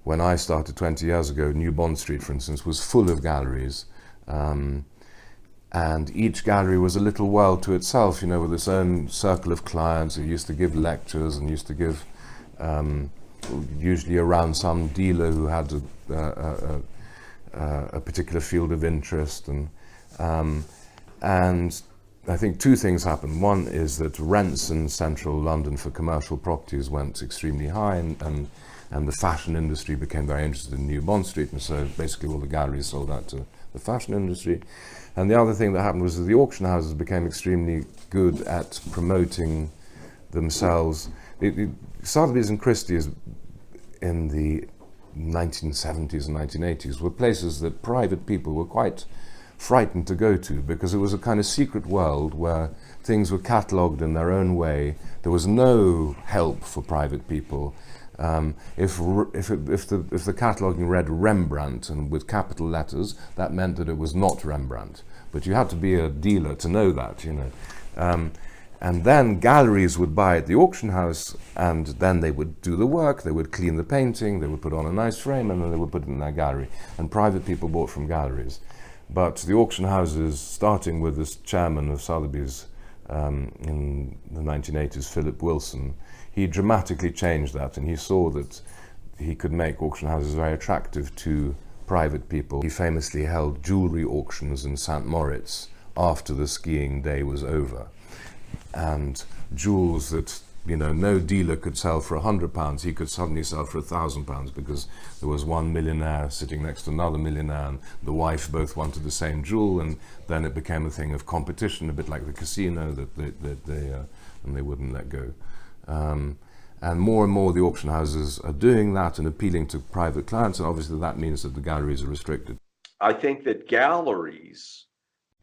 when I started 20 years ago, New Bond Street, for instance, was full of galleries. And each gallery was a little world to itself, with its own circle of clients who used to give lectures and used to give, usually around some dealer who had a particular field of interest. And I think two things happened. One is that rents in central London for commercial properties went extremely high, and the fashion industry became very interested in New Bond Street, and so basically all the galleries sold out to the fashion industry. And the other thing that happened was that the auction houses became extremely good at promoting themselves. Sotheby's and Christie's in the 1970s and 1980s were places that private people were quite frightened to go to, because it was a kind of secret world where things were catalogued in their own way. There was no help for private people. If the cataloguing read Rembrandt and with capital letters, that meant that it was not Rembrandt. But you had to be a dealer to know that, and then galleries would buy at the auction house, and then they would do the work, they would clean the painting, they would put on a nice frame, and then they would put it in their gallery. And private people bought from galleries. But the auction houses, starting with this chairman of Sotheby's in the 1980s, Philip Wilson, he dramatically changed that, and he saw that he could make auction houses very attractive to private people. He famously held jewelry auctions in St. Moritz after the skiing day was over. And jewels that no dealer could sell for £100, he could suddenly sell for £1,000, because there was one millionaire sitting next to another millionaire, and the wife both wanted the same jewel, and then it became a thing of competition, a bit like the casino that they wouldn't let go. And more the auction houses are doing that and appealing to private clients, and obviously that means that the galleries are restricted. I think that galleries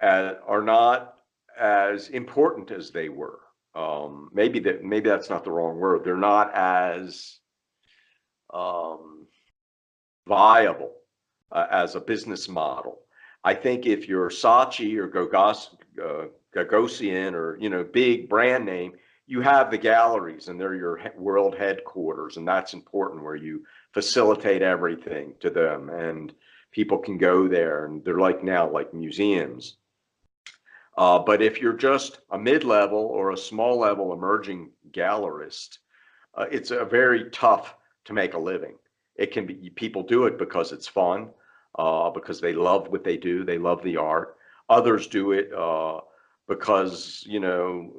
are not as important as they were. Maybe that's not the wrong word. They're not as viable as a business model. I think if you're Saatchi or Gagosian or big brand name, you have the galleries and they're your world headquarters, and that's important, where you facilitate everything to them and people can go there, and they're like museums. But if you're just a mid-level or a small-level emerging gallerist, it's very tough to make a living. It can be, people do it because it's fun, because they love what they do, they love the art. Others do it because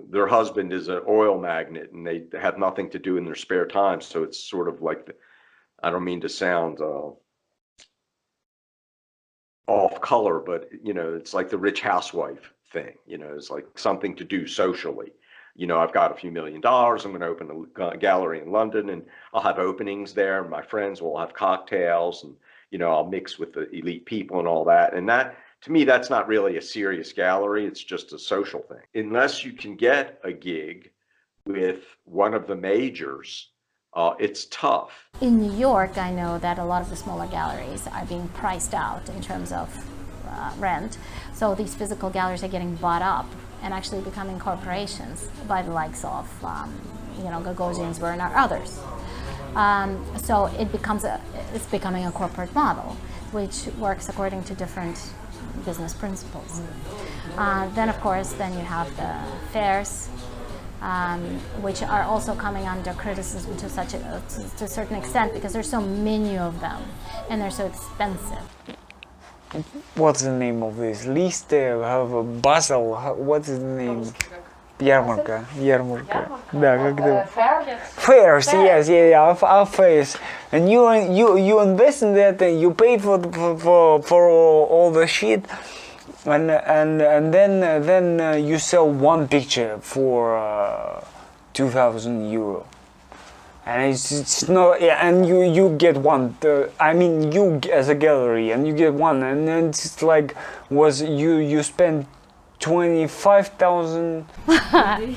their husband is an oil magnate and they have nothing to do in their spare time. So it's sort of like I don't mean to sound off color, but it's like the rich housewife thing. It's like something to do socially. I've got a few $1 million, I'm going to open a gallery in London, and I'll have openings there, and my friends will have cocktails, and I'll mix with the elite people and all that. And that, to me, that's not really a serious gallery. It's just a social thing. Unless you can get a gig with one of the majors, it's tough. In New York, I know that a lot of the smaller galleries are being priced out in terms of rent. So these physical galleries are getting bought up and actually becoming corporations by the likes of Gagosian, Byrne, or others. So it's becoming a corporate model, which works according to different business principles. Then, of course, you have the fairs, which are also coming under criticism to a certain extent, because there's so many of them and they're so expensive. What's the name of this? List have a Basel. What's the name? Ярмарка. Да, как-то. Fairs, yes, yeah, our fairs. And you invest in that, and you pay for all the shit, and then you sell one picture for €2,000. And it's not, and you get one. You as a gallery, and you get one, and then it's like, you spend 25,000. Do you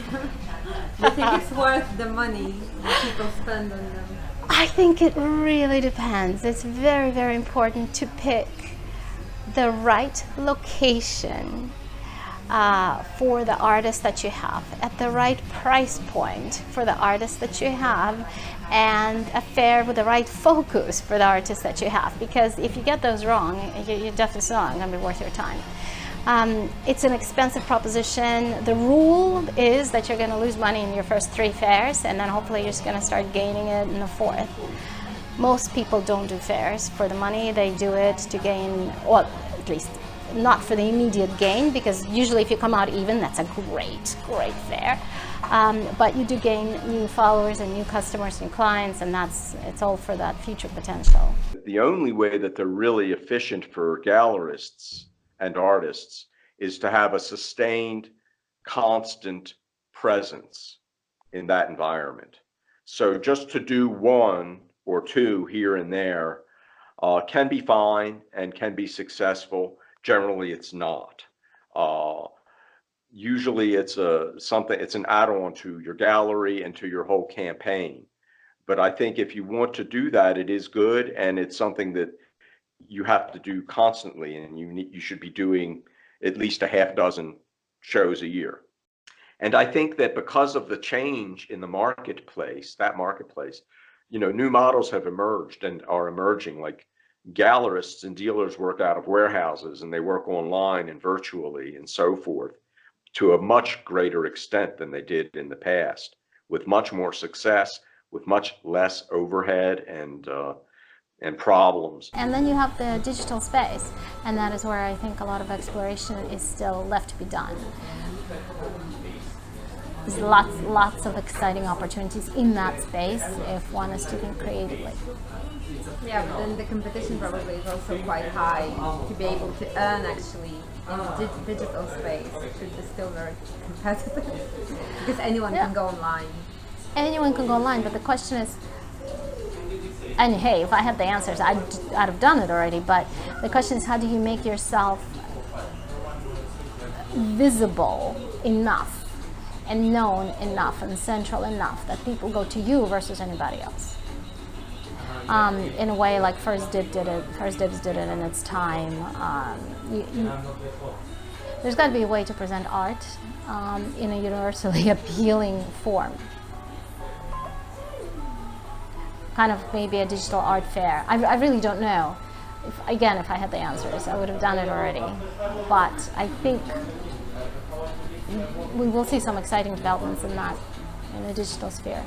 think it's worth the money people spend on them? I think it really depends. It's very, very important to pick the right location. for the artist that you have, at the right price point for the artist that you have, and a fair with the right focus for the artist that you have. Because if you get those wrong, you're definitely not going to be worth your time. It's an expensive proposition. The rule is that you're going to lose money in your first 3 fairs, and then hopefully you're just going to start gaining it in the 4th. Most people don't do fairs for the money. They do it to gain, well, at least not for the immediate gain, because usually if you come out even, that's a great fair. But you do gain new followers and new customers, new clients, and it's all for that future potential. The only way that they're really efficient for gallerists and artists is to have a sustained, constant presence in that environment. So just to do 1 or 2 here and there can be fine and can be successful. Generally, it's not. Usually, it's an add-on to your gallery and to your whole campaign. But I think if you want to do that, it is good, and it's something that you have to do constantly, and you should be doing at least a half dozen shows a year. And I think that because of the change in the marketplace, new models have emerged and are emerging. Like gallerists and dealers work out of warehouses, and they work online and virtually and so forth to a much greater extent than they did in the past, with much more success, with much less overhead and problems. And then you have the digital space, and that is where I think a lot of exploration is still left to be done. There's lots of exciting opportunities in that space if one is to think creatively. Yeah, but then the competition probably is also quite high to be able to earn actually in the digital space. It should be still very competitive because anyone can go online. Anyone can go online, but the question is, and hey, if I had the answers, I'd have done it already, but the question is, how do you make yourself visible enough and known enough and central enough that people go to you versus anybody else? In a way like First Dibs did it in its time. There's got to be a way to present art in a universally appealing form. Kind of maybe a digital art fair. I really don't know. If I had the answers, I would have done it already. But I think we will see some exciting developments in the digital sphere.